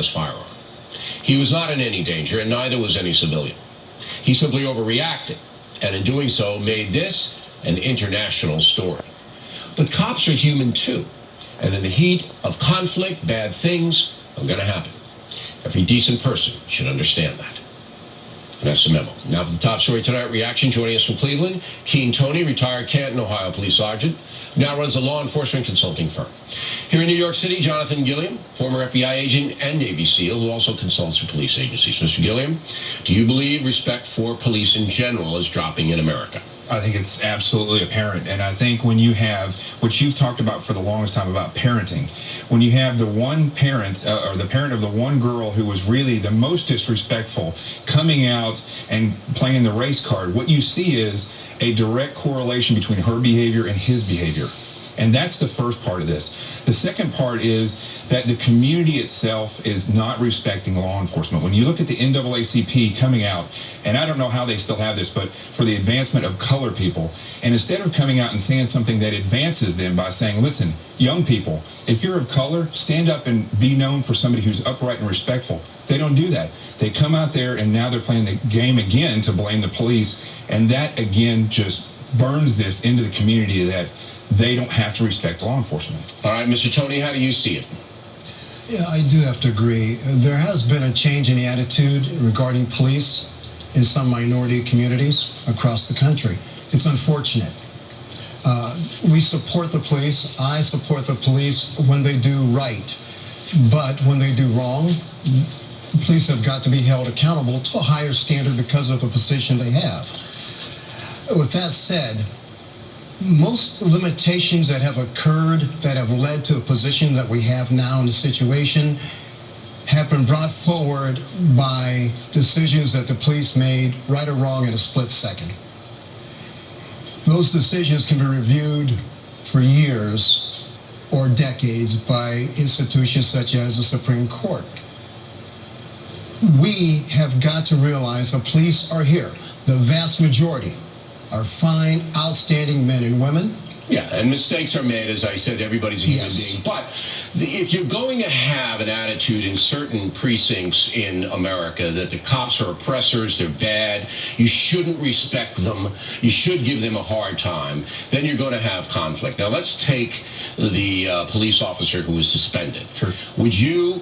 his firearm. He was not in any danger, and neither was any civilian. He simply overreacted, and in doing so, made this an international story. But cops are human too, and in the heat of conflict, bad things are going to happen. Every decent person should understand that. And that's the memo. Now for the top story tonight, reaction joining us from Cleveland. Keane Toney, retired Canton, Ohio police sergeant, now runs a law enforcement consulting firm. Here in New York City, Jonathan Gilliam, former FBI agent and Navy SEAL, who also consults for police agencies. Mr. Gilliam, do you believe respect for police in general is dropping in America? I think it's absolutely apparent. And I think when you have what you've talked about for the longest time about parenting, when you have the one parent or the parent of the one girl who was really the most disrespectful coming out and playing the race card, what you see is a direct correlation between her behavior and his behavior. And that's the first part of this. The second part is that the community itself is not respecting law enforcement. When you look at the NAACP coming out, and I don't know how they still have this, but for the advancement of color people, and instead of coming out and saying something that advances them by saying, listen, young people, if you're of color, stand up and be known for somebody who's upright and respectful. They don't do that. They come out there and now they're playing the game again to blame the police. And that, again, just burns this into the community that they don't have to respect law enforcement. All right, Mr. Toney, how do you see it? Yeah, I do have to agree. There has been a change in the attitude regarding police in some minority communities across the country. It's unfortunate. We support the police. I support the police when they do right. But when they do wrong, the police have got to be held accountable to a higher standard because of the position they have. With that said, most limitations that have occurred that have led to the position that we have now in the situation have been brought forward by decisions that the police made, right or wrong, in a split second. Those decisions can be reviewed for years or decades by institutions such as the Supreme Court. We have got to realize the police are here. The vast majority are fine, outstanding men and women. Yeah, and mistakes are made, as I said, everybody's a human being. But if you're going to have an attitude in certain precincts in America that the cops are oppressors, they're bad, you shouldn't respect them, you should give them a hard time, then you're going to have conflict. Now, let's take the police officer who was suspended. Sure. Would you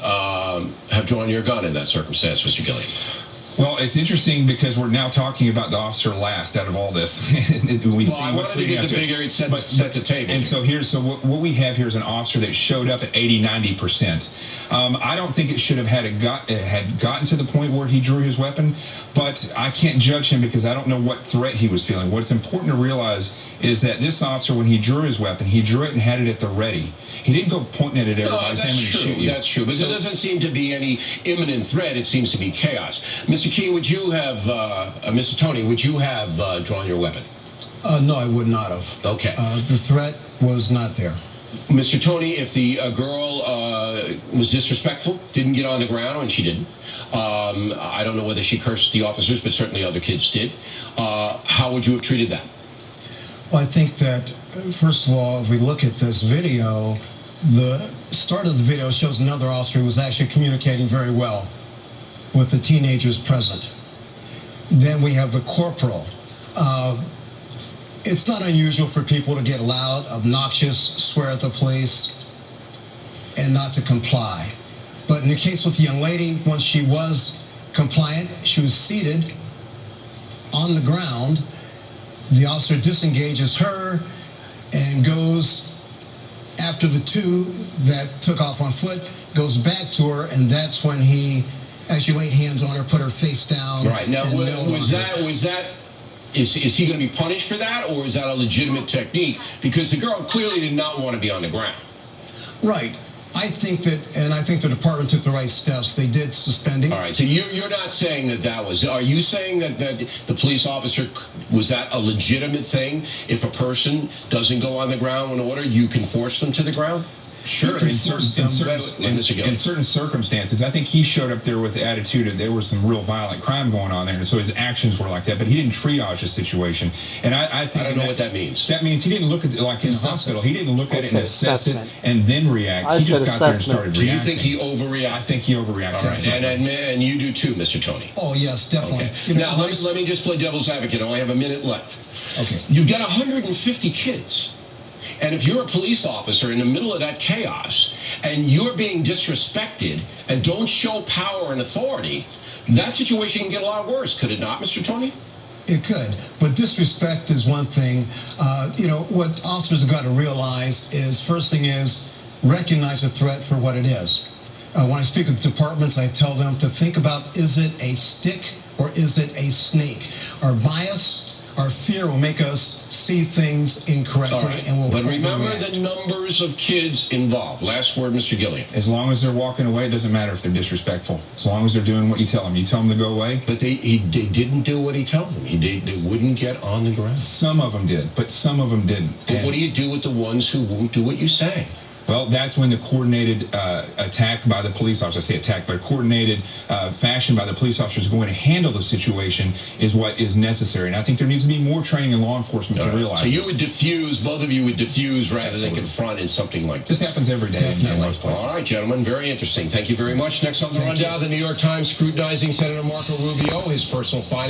have drawn your gun in that circumstance, Mr. Gilliam? Well, it's interesting because we're now talking about the officer last out of all this. I wanted to get the bigger and set the table. And so what we have here is an officer that showed up at 80-90%. I don't think it should have had gotten to the point where he drew his weapon, but I can't judge him because I don't know what threat he was feeling. What's important to realize is that this officer, when he drew his weapon, he drew it and had it at the ready. He didn't go pointing it at everybody. That's true. But there doesn't seem to be any imminent threat. It seems to be chaos. Mr. Keane, would you have, Mr. Toney, would you have drawn your weapon? No, I would not have. Okay. The threat was not there. Mr. Toney, if the girl was disrespectful, didn't get on the ground, and she didn't, I don't know whether she cursed the officers, but certainly other kids did, how would you have treated that? Well, I think that, first of all, if we look at this video, the start of the video shows another officer who was actually communicating very well with the teenagers present. Then we have the corporal. It's not unusual for people to get loud, obnoxious, swear at the police, and not to comply. But in the case with the young lady, once she was compliant, she was seated on the ground. The officer disengages her and goes after the two that took off on foot, goes back to her, and that's when he actually laid hands on her, put her face down. Right. Now, is he going to be punished for that, or is that a legitimate technique? Because the girl clearly did not want to be on the ground. Right. I think that, and I think the department took the right steps. They did suspend him. All right. So you're not saying that was, are you saying that the police officer, was that a legitimate thing? If a person doesn't go on the ground when ordered, you can force them to the ground? Sure, in certain circumstances. I think he showed up there with the attitude that there was some real violent crime going on there, and so his actions were like that. But he didn't triage the situation, and I think I don't know what that means. That means he didn't look at it like in the hospital. He didn't look at it and assess it and then react. He just got there and started reacting. Do you think he overreacted? I think he overreacted. All right, and you do too, Mr. Toney. Oh yes, definitely. Okay. You know, now let me just play devil's advocate. I only have a minute left. Okay. You've got 150 kids. And if you're a police officer in the middle of that chaos and you're being disrespected and don't show power and authority, that situation can get a lot worse, could it not, Mr. Toney? It could, but disrespect is one thing. You know, what officers have got to realize is, first thing is, recognize a threat for what it is. When I speak with departments, I tell them to think about, is it a stick or is it a snake? Our bias, our fear will make us see things incorrectly, and we'll But remember the numbers of kids involved. Last word, Mr. Gilliam. As long as they're walking away, it doesn't matter if they're disrespectful. As long as they're doing what you tell them. You tell them to go away. But they didn't do what he told them. They wouldn't get on the ground. Some of them did, but some of them didn't. But what do you do with the ones who won't do what you say? Well, that's when the coordinated attack by the police officers, I say attack, but a coordinated fashion by the police officers going to handle the situation is what is necessary. And I think there needs to be more training in law enforcement to realize So you would diffuse, both of you would diffuse rather than confront in something like this. This happens every day in most places. All right, gentlemen, very interesting. Thank you very much. Next on the rundown, the New York Times scrutinizing Senator Marco Rubio, his personal finance.